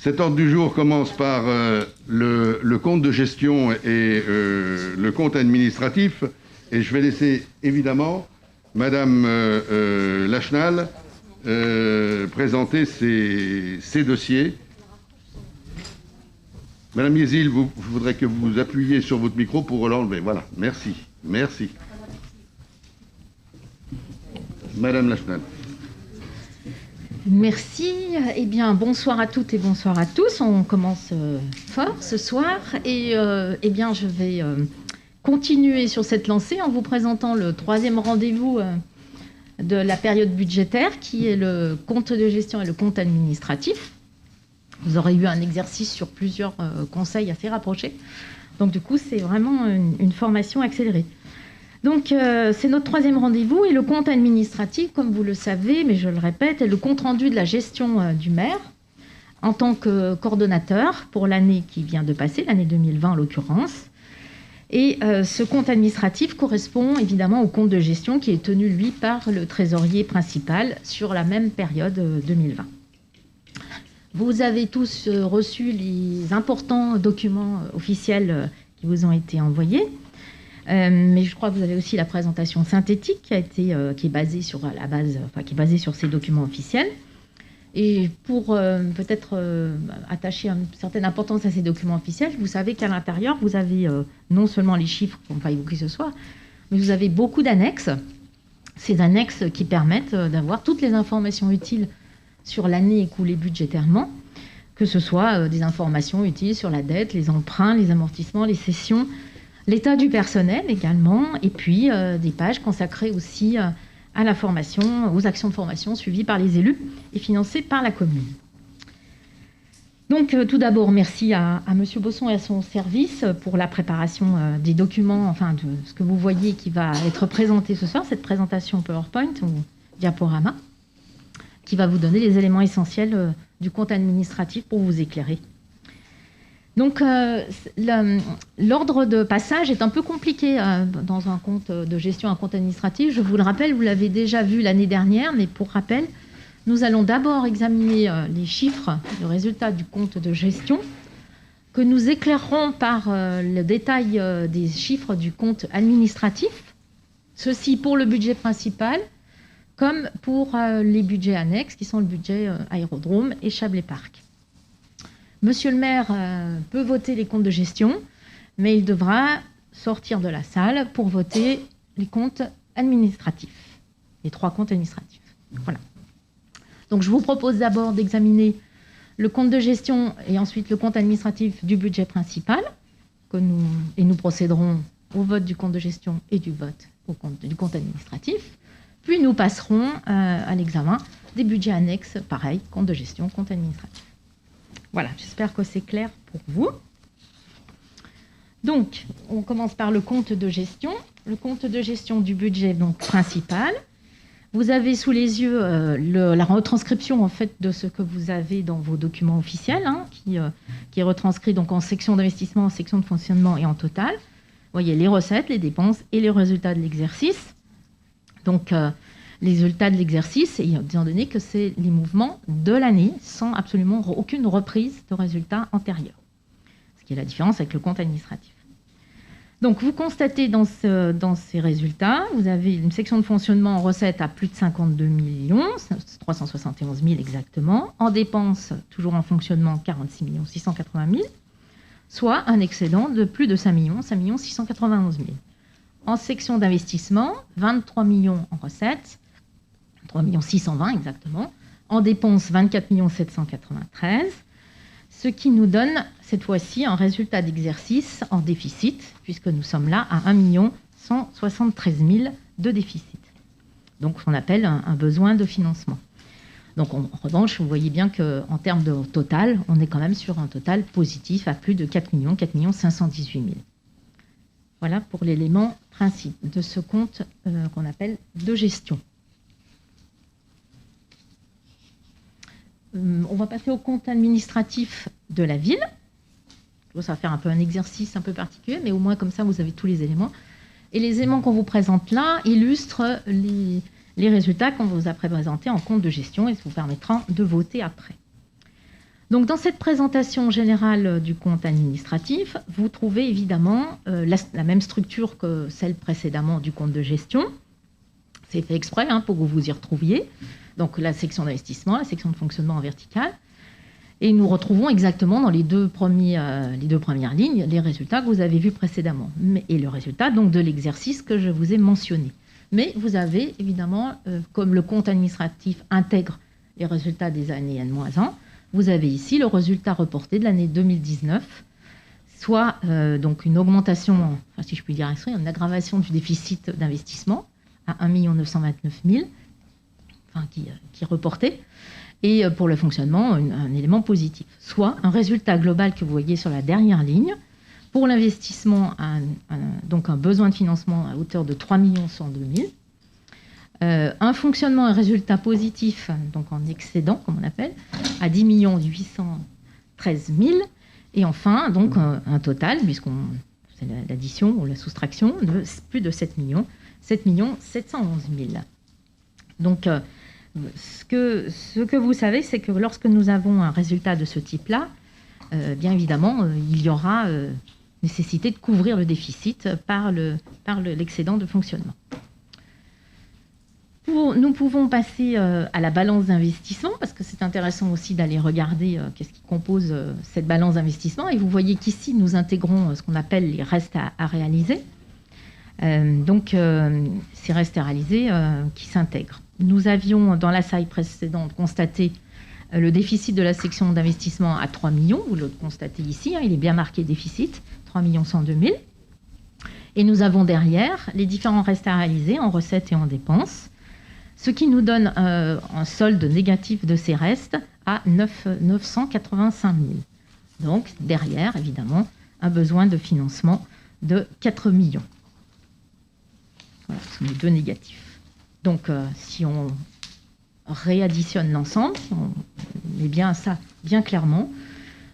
Cet ordre du jour commence par le compte de gestion et le compte administratif. Et je vais laisser évidemment Madame Lachenal présenter ces dossiers. Madame Yézil, je voudrais que vous appuyiez sur votre micro pour l'enlever. Voilà, merci. Merci. Madame Lachenal. Merci. Eh bien, bonsoir à toutes et bonsoir à tous. On commence fort ce soir. Et eh bien, je vais continuer sur cette lancée en vous présentant le troisième rendez-vous de la période budgétaire, qui est le compte de gestion et le compte administratif. Vous aurez eu un exercice sur plusieurs conseils assez rapprochés. Donc, du coup, c'est vraiment une formation accélérée. Donc, c'est notre troisième rendez-vous. Et le compte administratif, comme vous le savez, mais je le répète, est le compte-rendu de la gestion du maire en tant que coordonnateur pour l'année qui vient de passer, l'année 2020 en l'occurrence. Et ce compte administratif correspond évidemment au compte de gestion qui est tenu, lui, par le trésorier principal sur la même période 2020. Vous avez tous reçu les importants documents officiels qui vous ont été envoyés. Mais je crois que vous avez aussi la présentation synthétique qui est basée sur ces documents officiels. Et pour peut-être attacher une certaine importance à ces documents officiels, vous savez qu'à l'intérieur, vous avez non seulement les chiffres qu'on va évoquer ce soir, mais vous avez beaucoup d'annexes. Ces annexes qui permettent d'avoir toutes les informations utiles sur l'année écoulée budgétairement, que ce soit des informations utiles sur la dette, les emprunts, les amortissements, les cessions, l'état du personnel également, et puis des pages consacrées aussi à la formation, aux actions de formation suivies par les élus et financées par la commune. Donc tout d'abord, merci à M. Bosson et à son service pour la préparation des documents, enfin de ce que vous voyez qui va être présenté ce soir, cette présentation PowerPoint ou diaporama, qui va vous donner les éléments essentiels du compte administratif pour vous éclairer. Donc, l'ordre de passage est un peu compliqué dans un compte de gestion, un compte administratif. Je vous le rappelle, vous l'avez déjà vu l'année dernière, mais pour rappel, nous allons d'abord examiner les chiffres, le résultat du compte de gestion, que nous éclairerons par le détail des chiffres du compte administratif, ceci pour le budget principal, comme pour les budgets annexes, qui sont le budget aérodrome et Chablais Parc. Monsieur le maire peut voter les comptes de gestion, mais il devra sortir de la salle pour voter les comptes administratifs, les trois comptes administratifs. Voilà. Donc je vous propose d'abord d'examiner le compte de gestion et ensuite le compte administratif du budget principal, et nous procéderons au vote du compte de gestion et du vote du compte administratif. Puis nous passerons à l'examen des budgets annexes, pareil, compte de gestion, compte administratif. Voilà, j'espère que c'est clair pour vous. Donc, on commence par le compte de gestion. Le compte de gestion du budget donc, principal. Vous avez sous les yeux la retranscription en fait, de ce que vous avez dans vos documents officiels, qui est retranscrit donc, en section d'investissement, en section de fonctionnement et en total. Vous voyez les recettes, les dépenses et les résultats de l'exercice. Donc, les résultats de l'exercice, étant donné que c'est les mouvements de l'année sans absolument aucune reprise de résultats antérieurs. Ce qui est la différence avec le compte administratif. Donc, vous constatez dans ces résultats, vous avez une section de fonctionnement en recettes à plus de 52 millions, 371 000 exactement. En dépenses, toujours en fonctionnement, 46 680 000, soit un excédent de plus de 5 691 000. En section d'investissement, 23 millions en recettes, 3 620 000 exactement. En dépenses, 24 793 000, ce qui nous donne cette fois-ci un résultat d'exercice en déficit, puisque nous sommes là à 1 173 000 de déficit. Donc, on appelle un besoin de financement. Donc, en revanche, vous voyez bien qu'en termes de total, on est quand même sur un total positif à plus de 4 518 000. Voilà pour l'élément principe de ce compte qu'on appelle de gestion. On va passer au compte administratif de la ville. Ça va faire un peu un exercice un peu particulier, mais au moins comme ça, vous avez tous les éléments. Et les éléments qu'on vous présente là illustrent les résultats qu'on vous a présentés en compte de gestion et ça vous permettra de voter après. Donc, dans cette présentation générale du compte administratif, vous trouvez évidemment la même structure que celle précédemment du compte de gestion. C'est fait exprès pour que vous vous y retrouviez. Donc, la section d'investissement, la section de fonctionnement en verticale. Et nous retrouvons exactement dans les deux premières lignes les résultats que vous avez vus précédemment. Et le résultat donc de l'exercice que je vous ai mentionné. Mais vous avez évidemment, comme le compte administratif intègre les résultats des années N-1, vous avez ici le résultat reporté de l'année 2019, soit donc une augmentation, enfin, si je puis dire, une aggravation du déficit d'investissement à 1 929 000, enfin, qui est reporté, et pour le fonctionnement, un élément positif, soit un résultat global que vous voyez sur la dernière ligne, pour l'investissement, donc un besoin de financement à hauteur de 3 102 000, un fonctionnement, un résultat positif, donc en excédent, comme on appelle, à 10 813 000, et enfin, donc un total, c'est l'addition ou la soustraction, de plus de 7 711 000. Donc, ce que vous savez, c'est que lorsque nous avons un résultat de ce type-là, bien évidemment, il y aura nécessité de couvrir le déficit par l'excédent de fonctionnement. Nous pouvons passer à la balance d'investissement, parce que c'est intéressant aussi d'aller regarder qu'est-ce qui compose cette balance d'investissement. Et vous voyez qu'ici, nous intégrons ce qu'on appelle les restes à réaliser. Donc, ces restes à réaliser qui s'intègrent. Nous avions, dans la slide précédente, constaté le déficit de la section d'investissement à 3 millions. Vous le constatez ici, il est bien marqué déficit, 3 102 000. Et nous avons derrière les différents restes à réaliser en recettes et en dépenses, ce qui nous donne un solde négatif de ces restes à 985 000. Donc, derrière, évidemment, un besoin de financement de 4 millions. Voilà, ce sont les deux négatifs. Donc, si on réadditionne l'ensemble, si on met bien ça bien clairement,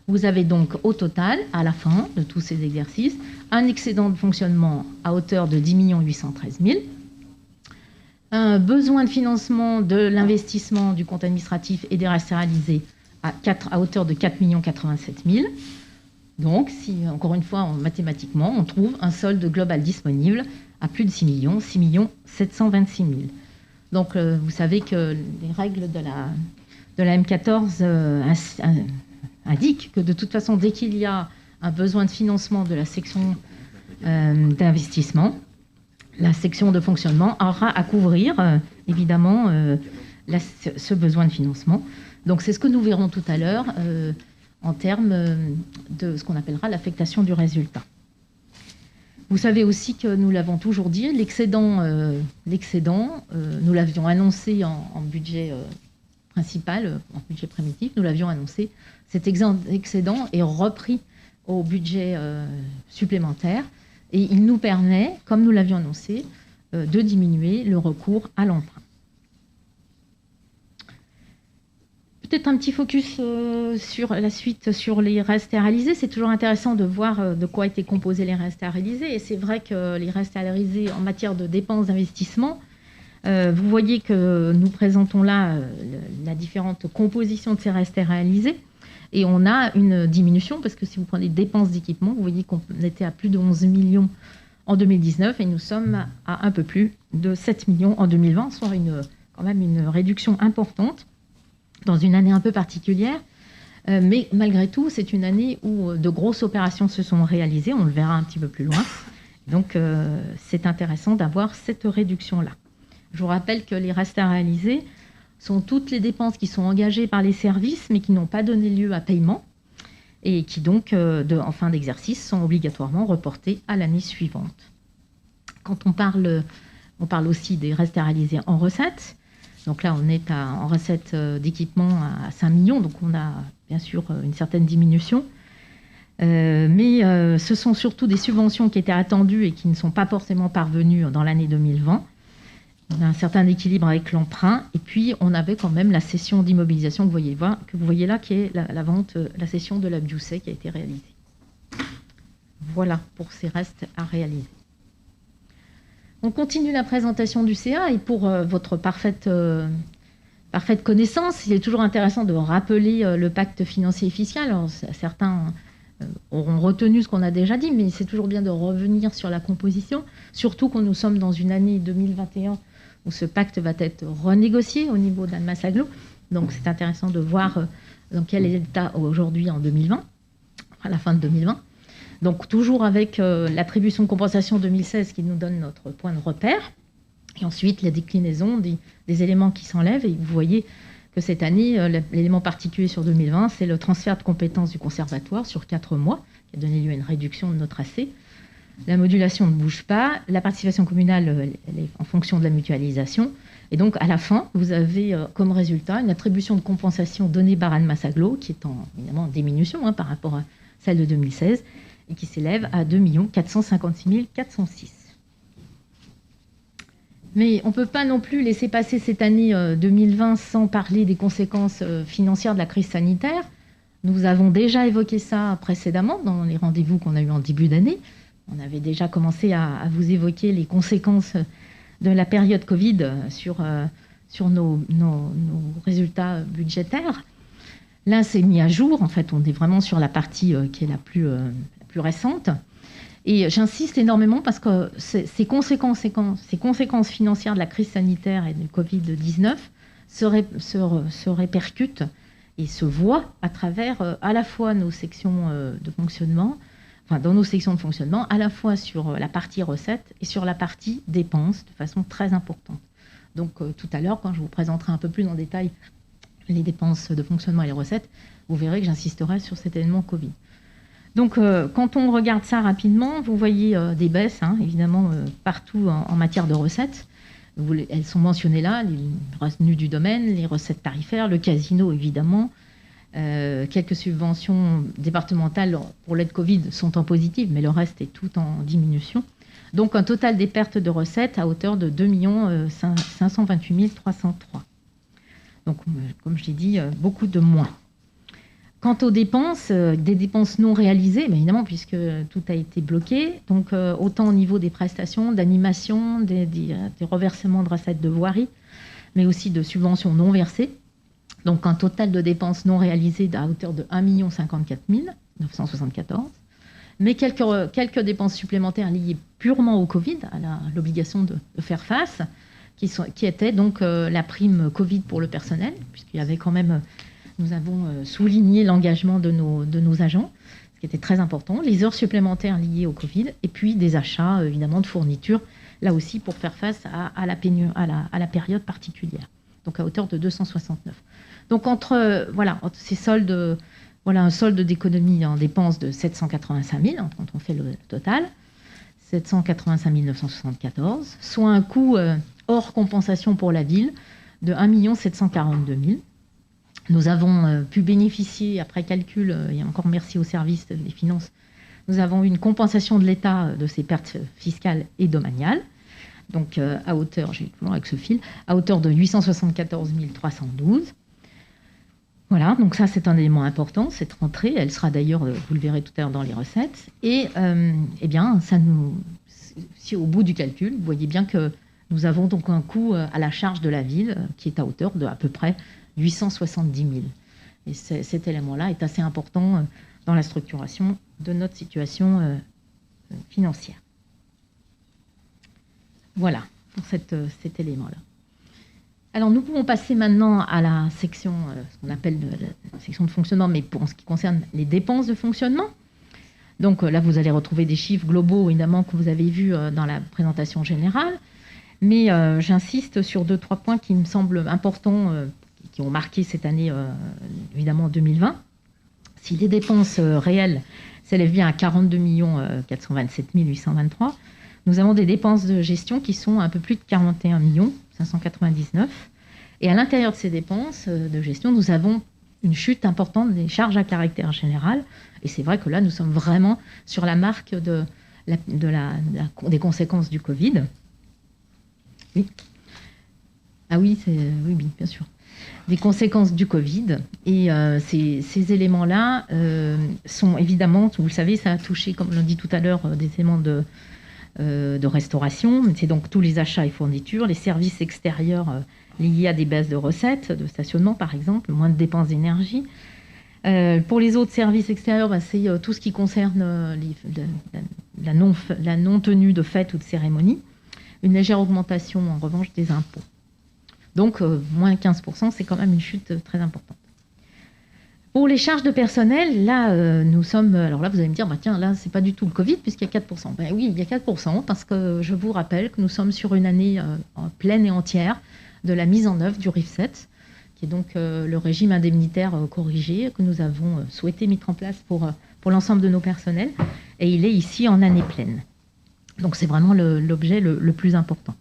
vous avez donc au total, à la fin de tous ces exercices, un excédent de fonctionnement à hauteur de 10 813 000, un besoin de financement de l'investissement du compte administratif et des restes à réaliser à hauteur de 4 87 000. Donc, si, encore une fois, mathématiquement, on trouve un solde global disponible à plus de 6 726 000. Donc, vous savez que les règles de la M14 indiquent que, de toute façon, dès qu'il y a un besoin de financement de la section d'investissement, la section de fonctionnement aura à couvrir, évidemment, ce besoin de financement. Donc, c'est ce que nous verrons tout à l'heure en termes de ce qu'on appellera l'affectation du résultat. Vous savez aussi que nous l'avons toujours dit, l'excédent, nous l'avions annoncé en budget principal, en budget primitif, nous l'avions annoncé. Cet excédent est repris au budget supplémentaire et il nous permet, comme nous l'avions annoncé, de diminuer le recours à l'emprunt. Peut-être un petit focus sur la suite, sur les restes à réaliser. C'est toujours intéressant de voir de quoi étaient composés les restes à réaliser. Et c'est vrai que les restes à réaliser en matière de dépenses d'investissement, vous voyez que nous présentons là la différente composition de ces restes à réaliser. Et on a une diminution, parce que si vous prenez dépenses d'équipement, vous voyez qu'on était à plus de 11 millions en 2019 et nous sommes à un peu plus de 7 millions en 2020, soit quand même une réduction importante dans une année un peu particulière. Mais malgré tout, c'est une année où de grosses opérations se sont réalisées, on le verra un petit peu plus loin. Donc, c'est intéressant d'avoir cette réduction-là. Je vous rappelle que les restes à réaliser sont toutes les dépenses qui sont engagées par les services, mais qui n'ont pas donné lieu à paiement, et qui donc, en fin d'exercice, sont obligatoirement reportées à l'année suivante. Quand on parle aussi des restes à réaliser en recettes. Donc là, on est en recettes d'équipement à 5 millions, donc on a bien sûr une certaine diminution. Mais ce sont surtout des subventions qui étaient attendues et qui ne sont pas forcément parvenues dans l'année 2020. On a un certain équilibre avec l'emprunt. Et puis, on avait quand même la cession d'immobilisation que vous voyez là, qui est la vente, la cession de la Bioussay qui a été réalisée. Voilà pour ces restes à réaliser. On continue la présentation du CA et pour votre parfaite parfaite connaissance, il est toujours intéressant de rappeler le pacte financier et fiscal. Alors, certains auront retenu ce qu'on a déjà dit, mais c'est toujours bien de revenir sur la composition, surtout quand nous sommes dans une année 2021 où ce pacte va être renégocié au niveau d'Annemasse-Agglo. Donc c'est intéressant de voir dans quel est l'état aujourd'hui en 2020, à la fin de 2020. Donc toujours avec l'attribution de compensation 2016 qui nous donne notre point de repère. Et ensuite, la déclinaison des éléments qui s'enlèvent. Et vous voyez que cette année, l'élément particulier sur 2020, c'est le transfert de compétences du conservatoire sur 4 mois, qui a donné lieu à une réduction de notre AC. La modulation ne bouge pas. La participation communale, elle est en fonction de la mutualisation. Et donc, à la fin, vous avez comme résultat une attribution de compensation donnée par Annemasse-Agglo, qui est évidemment en diminution par rapport à celle de 2016, et qui s'élève à 2 456 406. Mais on ne peut pas non plus laisser passer cette année 2020 sans parler des conséquences financières de la crise sanitaire. Nous avons déjà évoqué ça précédemment dans les rendez-vous qu'on a eus en début d'année. On avait déjà commencé à vous évoquer les conséquences de la période Covid sur nos résultats budgétaires. Là, c'est mis à jour. En fait, on est vraiment sur la partie qui est la plus récente. Et j'insiste énormément parce que ces conséquences financières de la crise sanitaire et du Covid-19 se répercutent et se voient à travers à la fois nos sections de fonctionnement, dans nos sections de fonctionnement, à la fois sur la partie recettes et sur la partie dépenses de façon très importante. Donc tout à l'heure, quand je vous présenterai un peu plus en détail les dépenses de fonctionnement et les recettes, vous verrez que j'insisterai sur cet élément Covid. Donc, quand on regarde ça rapidement, vous voyez des baisses, évidemment, partout en matière de recettes. Elles sont mentionnées là, les revenus du domaine, les recettes tarifaires, le casino, évidemment. Quelques subventions départementales pour l'aide Covid sont en positif, mais le reste est tout en diminution. Donc, un total des pertes de recettes à hauteur de 2 528 303. Donc, comme je l'ai dit, beaucoup de moins. Quant aux dépenses, des dépenses non réalisées, bien évidemment, puisque tout a été bloqué, donc autant au niveau des prestations, d'animation, des reversements de recettes de voirie, mais aussi de subventions non versées. Donc un total de dépenses non réalisées à hauteur de 1 054 974, mais quelques dépenses supplémentaires liées purement au Covid, à l'obligation de faire face, qui étaient donc la prime Covid pour le personnel, puisqu'il y avait quand même... Nous avons souligné l'engagement de nos agents, ce qui était très important, les heures supplémentaires liées au Covid, et puis des achats, évidemment, de fournitures, là aussi pour faire face à la période particulière, donc à hauteur de 269. Donc entre ces soldes, un solde d'économie en dépenses de 785 000, quand on fait le total, 785 974, soit un coût hors compensation pour la ville de 1 742 000. Nous avons pu bénéficier, après calcul, et encore merci au service des finances, nous avons eu une compensation de l'État de ces pertes fiscales et domaniales, donc à hauteur, j'ai toujours avec ce fil, à hauteur de 874 312. Voilà, donc ça c'est un élément important, cette rentrée, elle sera d'ailleurs, vous le verrez tout à l'heure dans les recettes, et ça si au bout du calcul, vous voyez bien que nous avons donc un coût à la charge de la ville qui est à hauteur de à peu près 870 000. Et cet élément-là est assez important dans la structuration de notre situation financière. Voilà, pour cet élément-là. Alors, nous pouvons passer maintenant à la section, ce qu'on appelle la section de fonctionnement, mais pour ce qui concerne les dépenses de fonctionnement. Donc là, vous allez retrouver des chiffres globaux, évidemment, que vous avez vus dans la présentation générale. Mais j'insiste sur 2-3 points qui me semblent importants, qui ont marqué cette année, évidemment, 2020. Si les dépenses réelles s'élèvent bien à 42 427 823, nous avons des dépenses de gestion qui sont un peu plus de 41 599. Et à l'intérieur de ces dépenses de gestion, nous avons une chute importante des charges à caractère général. Et c'est vrai que là, nous sommes vraiment sur la marque des conséquences du Covid. Oui. Ah oui, oui, bien sûr. Des conséquences du Covid. Et ces éléments-là sont évidemment, vous le savez, ça a touché, comme on l'a dit tout à l'heure, des éléments de restauration. C'est donc tous les achats et fournitures, les services extérieurs liés à des baisses de recettes, de stationnement par exemple, moins de dépenses d'énergie. Pour les autres services extérieurs, c'est tout ce qui concerne la non-tenue de fêtes ou de cérémonies. Une légère augmentation en revanche des impôts. Donc moins 15%, c'est quand même une chute très importante. Pour les charges de personnel, là, nous sommes... Alors là, vous allez me dire, tiens, là, c'est pas du tout le Covid, puisqu'il y a 4%. Ben oui, il y a 4%, parce que je vous rappelle que nous sommes sur une année pleine et entière de la mise en œuvre du RIF7, qui est donc le régime indemnitaire corrigé que nous avons souhaité mettre en place pour l'ensemble de nos personnels. Et il est ici en année pleine. Donc c'est vraiment l'objet le plus important.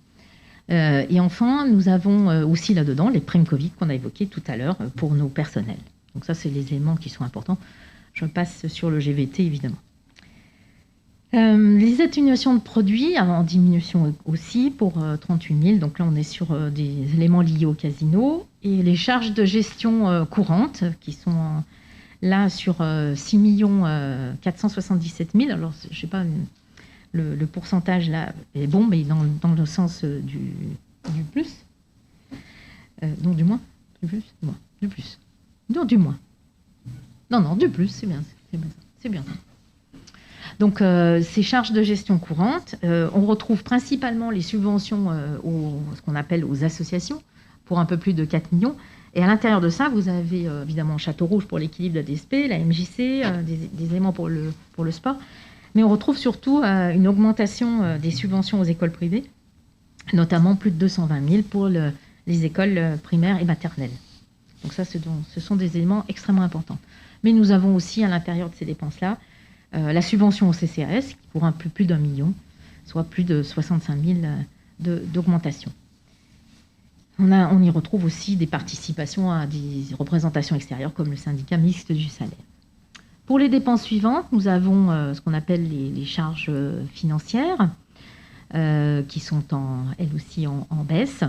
Et enfin, nous avons aussi là-dedans les primes Covid qu'on a évoquées tout à l'heure pour nos personnels. Donc ça, c'est les éléments qui sont importants. Je passe sur le GVT, évidemment. Les atténuations de produits en diminution aussi pour 38 000. Donc là, on est sur des éléments liés au casino. Et les charges de gestion courantes qui sont là sur 6 477 000. Alors, je ne sais pas, le pourcentage là est bon, mais dans le sens du plus. Non, du moins. Du plus. Du plus. Non, du moins. Non, du plus, c'est bien ça. C'est bien ça. Donc, ces charges de gestion courantes, on retrouve principalement les subventions ce qu'on appelle aux associations, pour un peu plus de 4 millions. Et à l'intérieur de ça, vous avez évidemment Château Rouge pour l'équilibre de la DSP, la MJC, des éléments pour le sport. Mais on retrouve surtout une augmentation des subventions aux écoles privées, notamment plus de 220 000 pour les écoles primaires et maternelles. Donc ça, ce sont des éléments extrêmement importants. Mais nous avons aussi à l'intérieur de ces dépenses-là la subvention au CCAS, qui pour un peu plus d'1 million, soit plus de 65 000 d'augmentation. On y retrouve aussi des participations à des représentations extérieures, comme le syndicat mixte du salaire. Pour les dépenses suivantes, nous avons ce qu'on appelle les charges financières, qui sont elles aussi en baisse.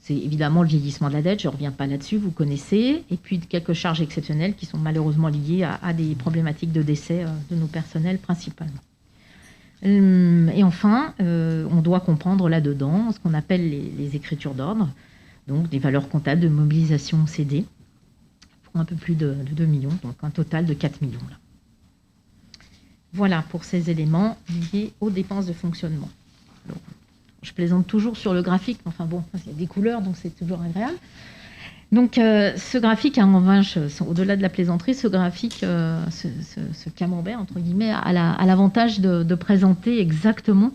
C'est évidemment le vieillissement de la dette, je ne reviens pas là-dessus, vous connaissez. Et puis quelques charges exceptionnelles qui sont malheureusement liées à des problématiques de décès de nos personnels principalement. Et enfin, on doit comprendre là-dedans ce qu'on appelle les écritures d'ordre, donc des valeurs comptables de mobilisation cédées, pour un peu plus de 2 millions, donc un total de 4 millions. Là. Voilà pour ces éléments liés aux dépenses de fonctionnement. Alors, je plaisante toujours sur le graphique, mais enfin bon, il y a des couleurs, donc c'est toujours agréable. Donc ce graphique, en revanche, au-delà de la plaisanterie, ce graphique, ce camembert, entre guillemets, a l'avantage de présenter exactement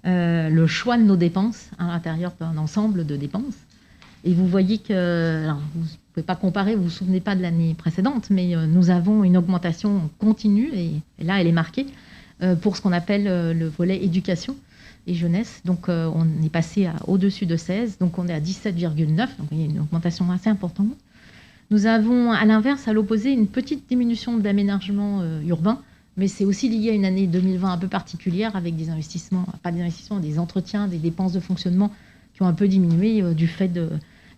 le choix de nos dépenses à l'intérieur d'un ensemble de dépenses. Et vous voyez que, alors, vous ne pouvez pas comparer, vous ne vous souvenez pas de l'année précédente, mais nous avons une augmentation continue, et là, elle est marquée, pour ce qu'on appelle le volet éducation et jeunesse. Donc, on est passé au-dessus de 16, donc on est à 17,9, donc il y a une augmentation assez importante. Nous avons, à l'inverse, à l'opposé, une petite diminution de l'aménagement urbain, mais c'est aussi lié à une année 2020 un peu particulière, avec des investissements, pas des investissements, des entretiens, des dépenses de fonctionnement qui ont un peu diminué du fait,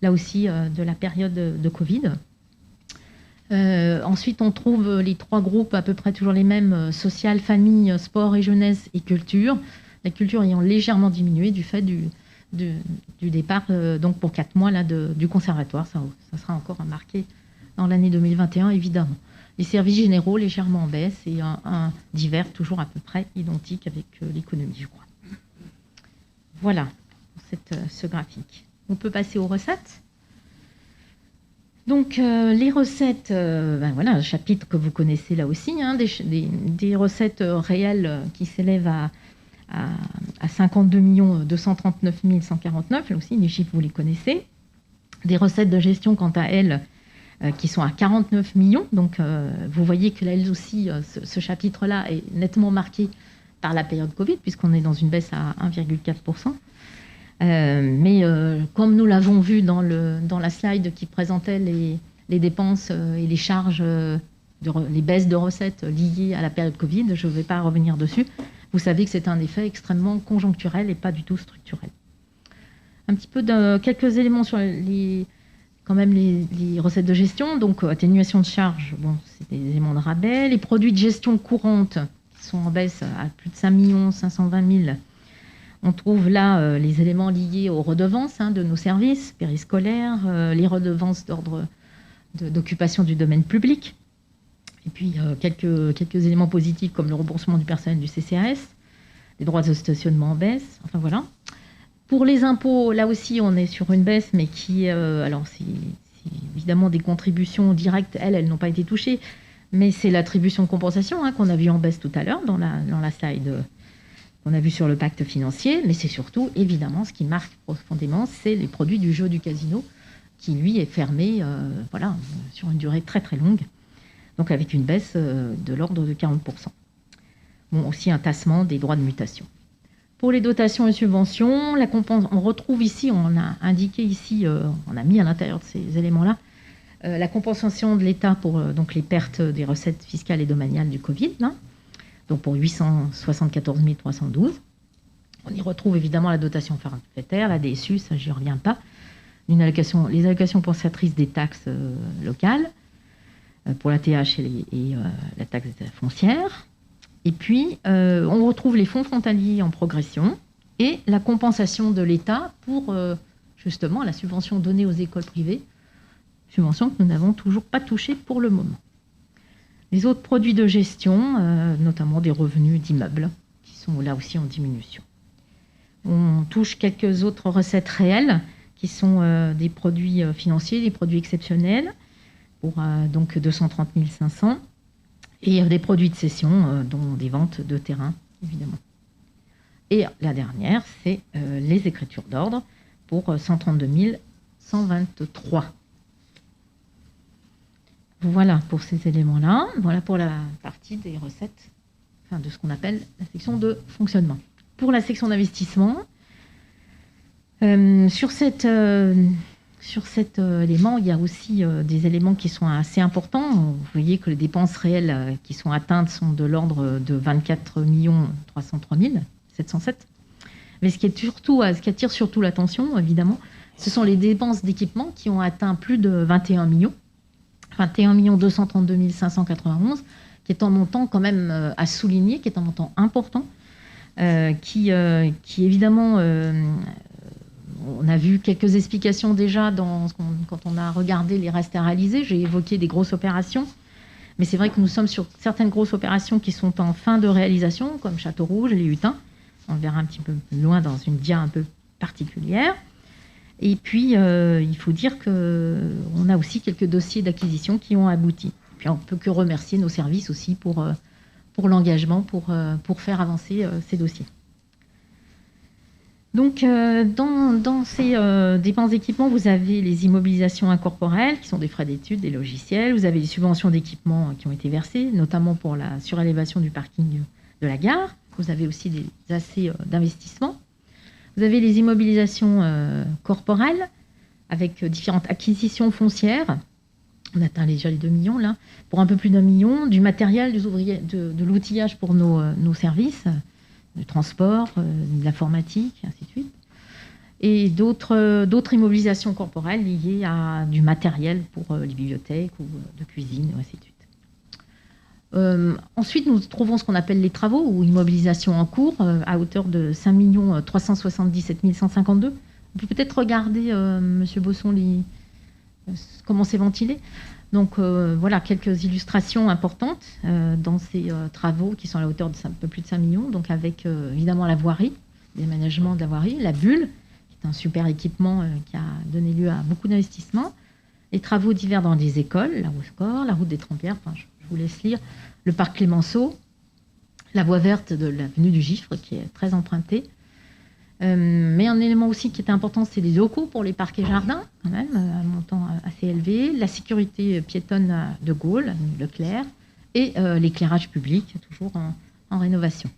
là aussi, de la période de Covid. Ensuite, on trouve les trois groupes à peu près toujours les mêmes, social, famille, sport et jeunesse et culture. La culture ayant légèrement diminué du fait du départ, donc pour 4 mois là, du conservatoire. Ça sera encore marqué dans l'année 2021, évidemment. Les services généraux légèrement en baisse et un divers toujours à peu près identique avec l'économie, je crois. Voilà ce graphique. On peut passer aux recettes. Donc, les recettes, voilà, un chapitre que vous connaissez là aussi, hein, des recettes réelles qui s'élèvent à 52 239 149, là aussi, les chiffres, vous les connaissez. Des recettes de gestion, quant à elles, qui sont à 49 millions. Donc, vous voyez que là, elles aussi, ce chapitre-là est nettement marqué par la période Covid, puisqu'on est dans une baisse à 1,4%. Mais comme nous l'avons vu dans la slide qui présentait les dépenses et les charges, les baisses de recettes liées à la période Covid, je ne vais pas revenir dessus. Vous savez que c'est un effet extrêmement conjoncturel et pas du tout structurel. Un petit peu quelques éléments sur les recettes de gestion. Donc, atténuation de charges, bon, c'est des éléments de rabais. Les produits de gestion courante qui sont en baisse à plus de 5 520 000. On trouve là les éléments liés aux redevances de nos services périscolaires, les redevances d'ordre d'occupation du domaine public, et puis quelques éléments positifs comme le remboursement du personnel du CCAS, les droits de stationnement en baisse, enfin voilà. Pour les impôts, là aussi, on est sur une baisse, mais qui, alors c'est évidemment des contributions directes, elles n'ont pas été touchées, mais c'est l'attribution de compensation qu'on a vu en baisse tout à l'heure dans la slide qu'on a vu sur le pacte financier, mais c'est surtout, évidemment, ce qui marque profondément, c'est les produits du jeu du casino, qui, lui, est fermé voilà, sur une durée très très longue, donc avec une baisse de l'ordre de 40%. Bon, aussi un tassement des droits de mutation. Pour les dotations et subventions, on retrouve ici, on a indiqué ici, on a mis à l'intérieur de ces éléments-là, la compensation de l'État pour donc les pertes des recettes fiscales et domaniales du Covid, donc pour 874 312. On y retrouve évidemment la dotation forfaitaire, la DSU, ça j'y reviens pas, les allocations compensatrices des taxes locales, pour la TH et la taxe foncière. Et puis, on retrouve les fonds frontaliers en progression et la compensation de l'État pour, justement, la subvention donnée aux écoles privées, subvention que nous n'avons toujours pas touchée pour le moment. Les autres produits de gestion, notamment des revenus d'immeubles, qui sont là aussi en diminution. On touche quelques autres recettes réelles, qui sont des produits financiers, des produits exceptionnels, pour donc 230 500. Et des produits de cession, dont des ventes de terrain, évidemment. Et la dernière, c'est les écritures d'ordre pour 132 123. Voilà pour ces éléments-là. Voilà pour la partie des recettes, enfin de ce qu'on appelle la section de fonctionnement. Pour la section d'investissement, sur cet élément, il y a aussi des éléments qui sont assez importants. Vous voyez que les dépenses réelles qui sont atteintes sont de l'ordre de 24 303 707. Mais ce qui attire surtout l'attention, évidemment, ce sont les dépenses d'équipement qui ont atteint plus de 21 millions. 21 232 591, qui est un montant quand même à souligner, qui est un montant important, qui évidemment... on a vu quelques explications déjà quand on a regardé les restes à réaliser. J'ai évoqué des grosses opérations, mais c'est vrai que nous sommes sur certaines grosses opérations qui sont en fin de réalisation, comme Château-Rouge, les Hutins. On le verra un petit peu plus loin dans une dia un peu particulière. Et puis, il faut dire qu'on a aussi quelques dossiers d'acquisition qui ont abouti. Puis on ne peut que remercier nos services aussi pour l'engagement, pour faire avancer ces dossiers. Donc, dans ces dépenses d'équipement, vous avez les immobilisations incorporelles, qui sont des frais d'études, des logiciels. Vous avez les subventions d'équipement qui ont été versées, notamment pour la surélévation du parking de la gare. Vous avez aussi des AC d'investissement. Vous avez les immobilisations corporelles, avec différentes acquisitions foncières. On atteint déjà les 2 millions, là, pour un peu plus d'1 million. Du matériel, des ouvriers, de l'outillage pour nos services, du transport, de l'informatique, ainsi de suite. Et d'autres immobilisations corporelles liées à du matériel pour les bibliothèques ou de cuisine, ainsi de suite. Ensuite, nous trouvons ce qu'on appelle les travaux ou immobilisations en cours à hauteur de 5 377 152. On peut peut-être regarder, Monsieur Bosson, comment c'est ventilé. Donc voilà, quelques illustrations importantes dans ces travaux qui sont à la hauteur de un peu plus de 5 millions, donc avec évidemment la voirie, l'aménagement de la voirie, la bulle, qui est un super équipement qui a donné lieu à beaucoup d'investissements, les travaux divers dans les écoles, la route des Trempières, enfin, je vous laisse lire, le parc Clémenceau, la voie verte de l'avenue du Gifre, qui est très empruntée. Mais un élément aussi qui était important, c'est les locaux pour les parcs et jardins, quand même, à un montant assez élevé, la sécurité piétonne de Gaulle, Leclerc, et l'éclairage public, toujours en rénovation.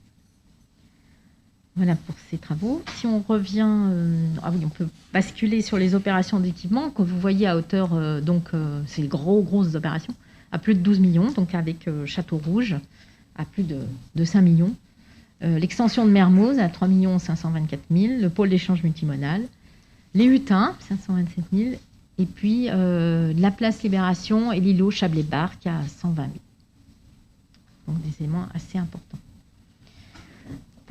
Voilà pour ces travaux. Si on revient, on peut basculer sur les opérations d'équipement, que vous voyez à hauteur, c'est grosses opérations, à plus de 12 millions, donc avec Château-Rouge, à plus de 5 millions. L'extension de Mermoz à 3 524 000, le pôle d'échange multimodal, les Hutins, 527 000, et puis la place Libération et l'îlot Chablais-Barque à 120 000. Donc des éléments assez importants.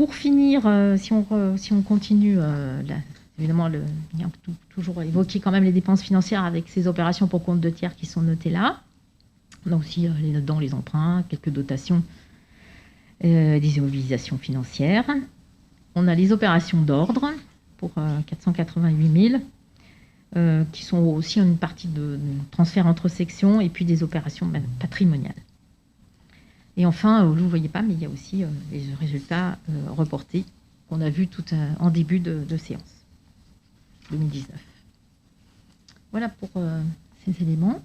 Pour finir, si on continue, évidemment, il y a toujours évoqué quand même les dépenses financières avec ces opérations pour compte de tiers qui sont notées là. Donc aussi là-dedans les emprunts, quelques dotations, des immobilisations financières. On a les opérations d'ordre pour 488 000, qui sont aussi une partie de transfert entre sections, et puis des opérations patrimoniales. Et enfin, vous ne voyez pas, mais il y a aussi les résultats reportés qu'on a vus tout en début de séance 2019. Voilà pour ces éléments.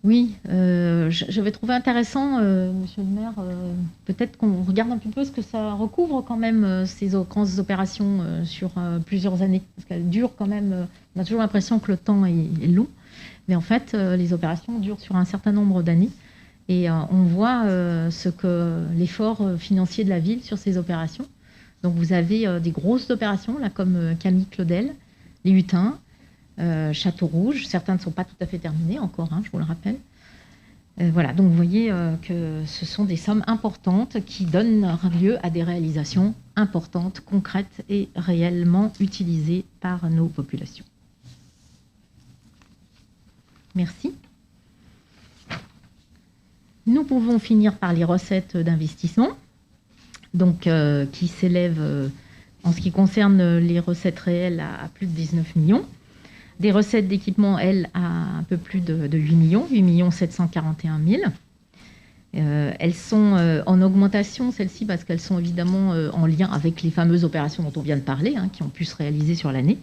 Oui, j'avais trouvé intéressant, monsieur le maire, peut-être qu'on regarde un petit peu ce que ça recouvre quand même, ces grandes opérations sur plusieurs années. Parce qu'elles durent quand même, on a toujours l'impression que le temps est long, mais en fait, les opérations durent sur un certain nombre d'années. Et on voit ce que l'effort financier de la ville sur ces opérations. Donc vous avez des grosses opérations, là, comme Camille Claudel, les Hutins, Château Rouge. Certains ne sont pas tout à fait terminés encore, hein, je vous le rappelle. Voilà, donc vous voyez que ce sont des sommes importantes qui donnent lieu à des réalisations importantes, concrètes et réellement utilisées par nos populations. Merci. Nous pouvons finir par les recettes d'investissement, donc qui s'élèvent en ce qui concerne les recettes réelles à plus de 19 millions. Des recettes d'équipement, elles, à un peu plus de 8 millions, 8 741 000. Elles sont en augmentation, celles-ci, parce qu'elles sont évidemment en lien avec les fameuses opérations dont on vient de parler, hein, qui ont pu se réaliser sur l'année.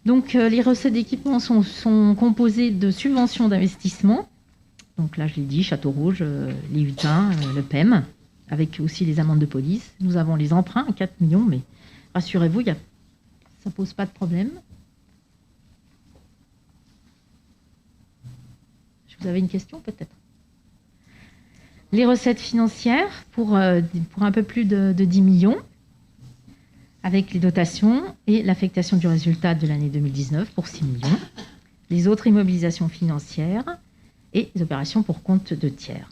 Donc les recettes d'équipement sont composées de subventions d'investissement. Donc là, je l'ai dit, Château Rouge, les Hutins, le PEM, avec aussi les amendes de police. Nous avons les emprunts à 4 millions, mais rassurez-vous, ça ne pose pas de problème. Vous avez une question peut-être? Les recettes financières pour un peu plus de 10 millions, avec les dotations et l'affectation du résultat de l'année 2019 pour 6 millions. Les autres immobilisations financières et les opérations pour compte de tiers.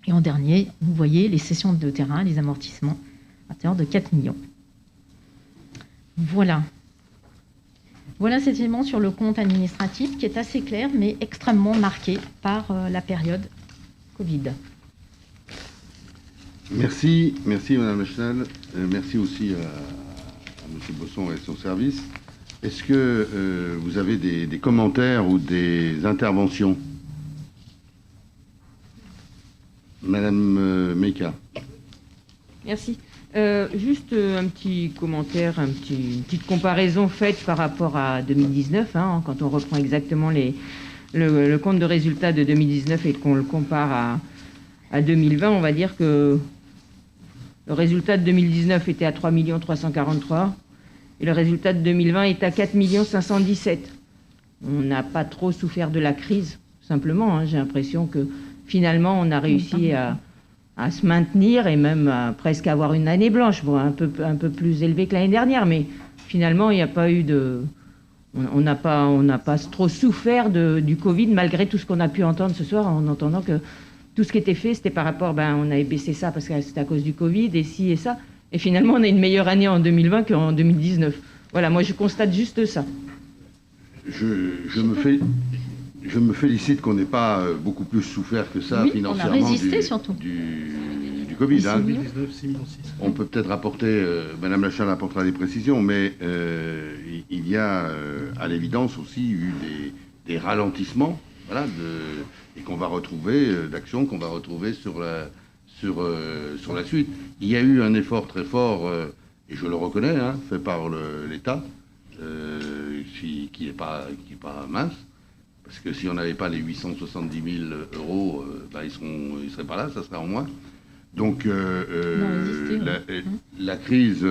Et en dernier, vous voyez les cessions de terrain, les amortissements à hauteur de 4 millions. Voilà. Voilà cet élément sur le compte administratif qui est assez clair, mais extrêmement marqué par la période Covid. Merci Madame Lachenal. Merci aussi à Monsieur Bosson et son service. Est-ce que vous avez des commentaires ou des interventions? Madame Meika. Merci. Juste un petit commentaire, une petite comparaison faite par rapport à 2019, hein, quand on reprend exactement le compte de résultat de 2019 et qu'on le compare à 2020, on va dire que le résultat de 2019 était à 3 343 000 et le résultat de 2020 est à 4 517 000. On n'a pas trop souffert de la crise, simplement. Hein, j'ai l'impression que finalement, on a réussi à se maintenir et même presque avoir une année blanche, bon, un peu plus élevée que l'année dernière, mais finalement, il n'y a pas eu de... On n'a pas trop souffert du Covid, malgré tout ce qu'on a pu entendre ce soir, en entendant que tout ce qui était fait, c'était par rapport... on avait baissé ça parce que c'était à cause du Covid, et ci et ça. Et finalement, on a une meilleure année en 2020 qu'en 2019. Voilà, moi, je constate juste ça. Je me félicite qu'on n'ait pas beaucoup plus souffert que ça, oui, financièrement. On a résisté surtout. Du Covid. Hein. 2019, 6 millions. On peut peut-être apporter, Madame Lachenal apportera des précisions, mais il y a à l'évidence aussi eu des ralentissements, voilà, et qu'on va retrouver, d'actions qu'on va retrouver sur la suite. Il y a eu un effort très fort, et je le reconnais, hein, fait par l'État, qui n'est pas mince. Parce que si on n'avait pas les 870 000 euros, ils ne seraient pas là, ça serait en moins. Donc la crise,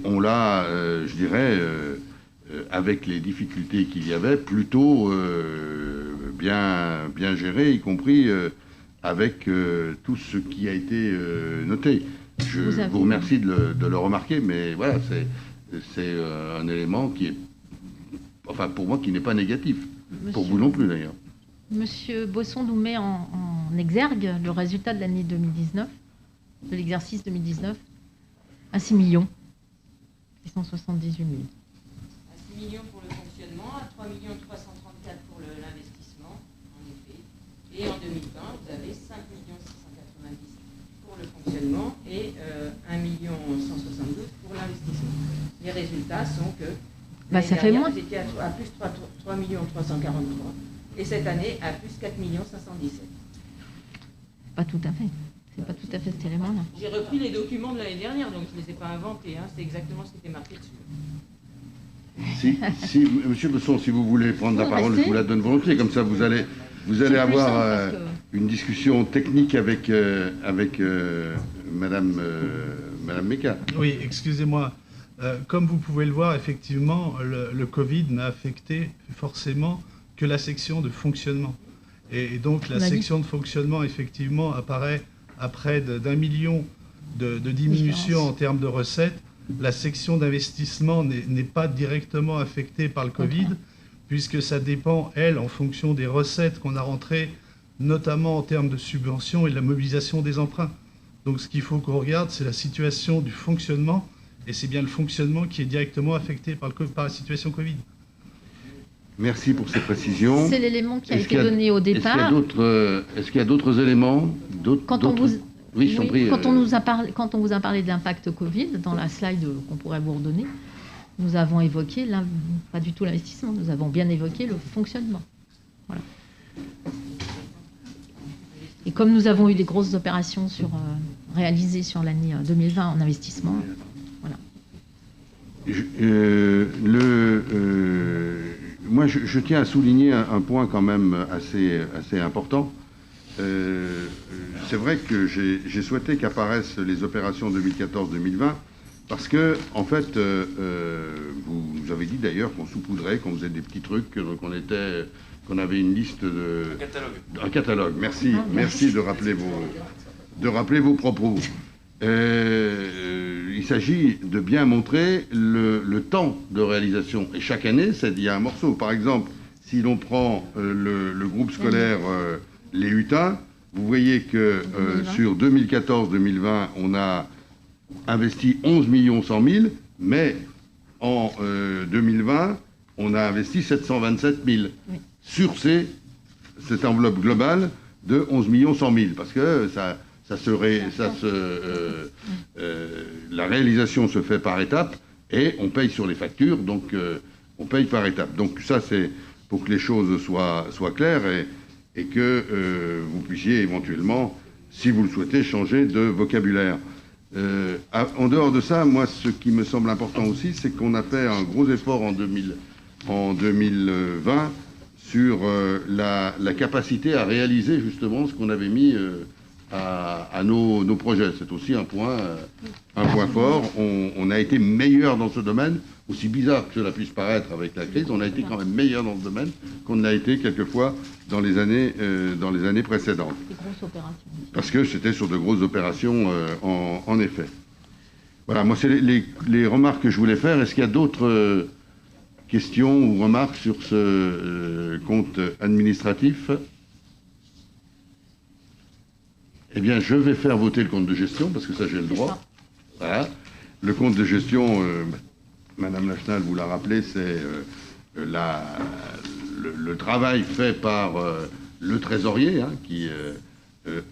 on l'a, je dirais, avec les difficultés qu'il y avait, plutôt bien gérée, y compris avec tout ce qui a été noté. Je vous remercie de le remarquer, mais voilà, c'est un élément qui est, enfin pour moi, qui n'est pas négatif. Pour vous non plus, d'ailleurs. Monsieur Bosson nous met en exergue le résultat de l'année 2019, de l'exercice 2019 à 6 millions 678 000. À 6 millions pour le fonctionnement, à 3 334 pour l'investissement, en effet. Et en 2020, vous avez 5 690 pour le fonctionnement et 1 172 pour l'investissement. Les résultats sont que Ça fait moins. Vous étiez à plus 3 343 et cette année à plus 4 517. Pas tout à fait. C'est pas tout à fait cet élément-là. J'ai repris les documents de l'année dernière, donc je ne les ai pas inventés. C'est exactement ce qui était marqué dessus. Si, Monsieur Besson, si vous voulez prendre la parole, je vous la donne volontiers. Comme ça, vous allez avoir une discussion technique avec Madame Mecca. Oui, excusez-moi. Comme vous pouvez le voir, effectivement, le Covid n'a affecté forcément que la section de fonctionnement. Et donc, la section de fonctionnement, effectivement, apparaît à près d'1 million de diminution en termes de recettes. La section d'investissement n'est pas directement affectée par le Covid, puisque ça dépend, elle, en fonction des recettes qu'on a rentrées, notamment en termes de subventions et de la mobilisation des emprunts. Donc, ce qu'il faut qu'on regarde, c'est la situation du fonctionnement, et c'est bien le fonctionnement qui est directement affecté par la situation Covid. Merci pour ces précisions. C'est l'élément qui a été donné au départ. Est-ce qu'il y a d'autres éléments Quand on vous a parlé de l'impact Covid, dans la slide qu'on pourrait vous redonner, nous avons évoqué, pas du tout l'investissement, nous avons bien évoqué le fonctionnement. Voilà. Et comme nous avons eu des grosses opérations réalisées sur l'année 2020 en investissement, voilà. Moi, je tiens à souligner un point quand même assez important. C'est vrai que j'ai souhaité qu'apparaissent les opérations 2014-2020 parce que, en fait, vous nous avez dit d'ailleurs qu'on saupoudrait, qu'on faisait des petits trucs, qu'on avait une liste de... Un catalogue. Merci de rappeler vos propos. Il s'agit de bien montrer le temps de réalisation. Et chaque année, il y a un morceau. Par exemple, si l'on prend le groupe scolaire Les Hutins, vous voyez que sur 2014-2020, on a investi 11 100 000, mais en 2020, on a investi 727 000 sur cette enveloppe globale de 11 100 000, parce que la réalisation se fait par étapes et on paye sur les factures, donc on paye par étapes. Donc ça, c'est pour que les choses soient claires et que vous puissiez éventuellement, si vous le souhaitez, changer de vocabulaire. En dehors de ça, moi, ce qui me semble important aussi, c'est qu'on a fait un gros effort en 2020 sur la capacité à réaliser justement ce qu'on avait mis à nos projets. C'est aussi un point fort. On a été meilleur dans ce domaine, aussi bizarre que cela puisse paraître avec la crise, on a été quand même meilleur dans ce domaine qu'on l'a été quelquefois dans les années précédentes. Des grosses opérations. Parce que c'était sur de grosses opérations, en effet. Voilà, moi, c'est les remarques que je voulais faire. Est-ce qu'il y a d'autres questions ou remarques sur ce compte administratif ? Eh bien, je vais faire voter le compte de gestion, parce que ça, j'ai le droit. Voilà. Le compte de gestion, Madame Lachenal vous l'a rappelé, c'est le travail fait par le trésorier, qui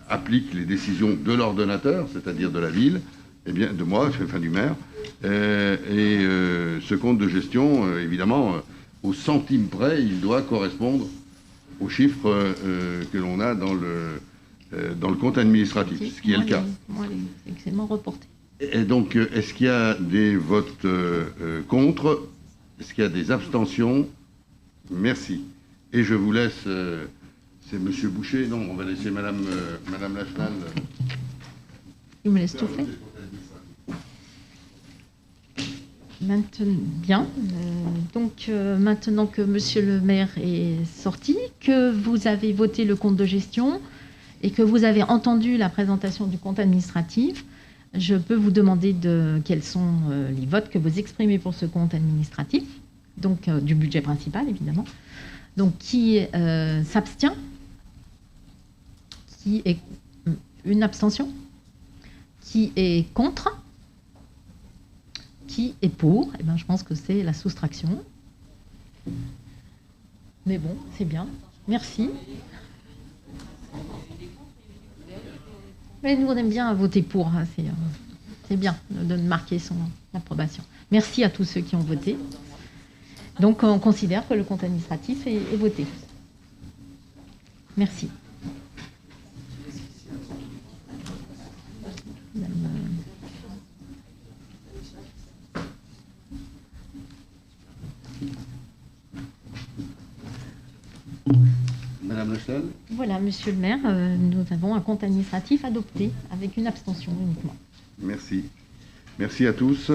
applique les décisions de l'ordonnateur, c'est-à-dire de la ville, eh bien, de moi, enfin du maire. Ce compte de gestion, évidemment, au centime près, il doit correspondre aux chiffres que l'on a dans le compte administratif, ce qui est le cas. C'est excellemment reporté. Et donc, est-ce qu'il y a des votes contre? Est-ce qu'il y a des abstentions? Merci. Et je vous laisse... c'est Monsieur Boucher? Non, on va laisser Madame Lachenal. Il me laisse tout faire. Maintenant, bien. Maintenant que Monsieur le maire est sorti, que vous avez voté le compte de gestion et que vous avez entendu la présentation du compte administratif, je peux vous demander quels sont les votes que vous exprimez pour ce compte administratif, donc du budget principal, évidemment. Donc, qui s'abstient? Qui est une abstention? Qui est contre? Qui est pour? Eh ben, je pense que c'est la soustraction. Mais bon, c'est bien. Merci. Mais nous, on aime bien voter pour. Hein. C'est bien de marquer son approbation. Merci à tous ceux qui ont voté. Donc, on considère que le compte administratif est voté. Merci. Madame Lachenal. Voilà, monsieur le maire, nous avons un compte administratif adopté avec une abstention uniquement. Merci. Merci à tous.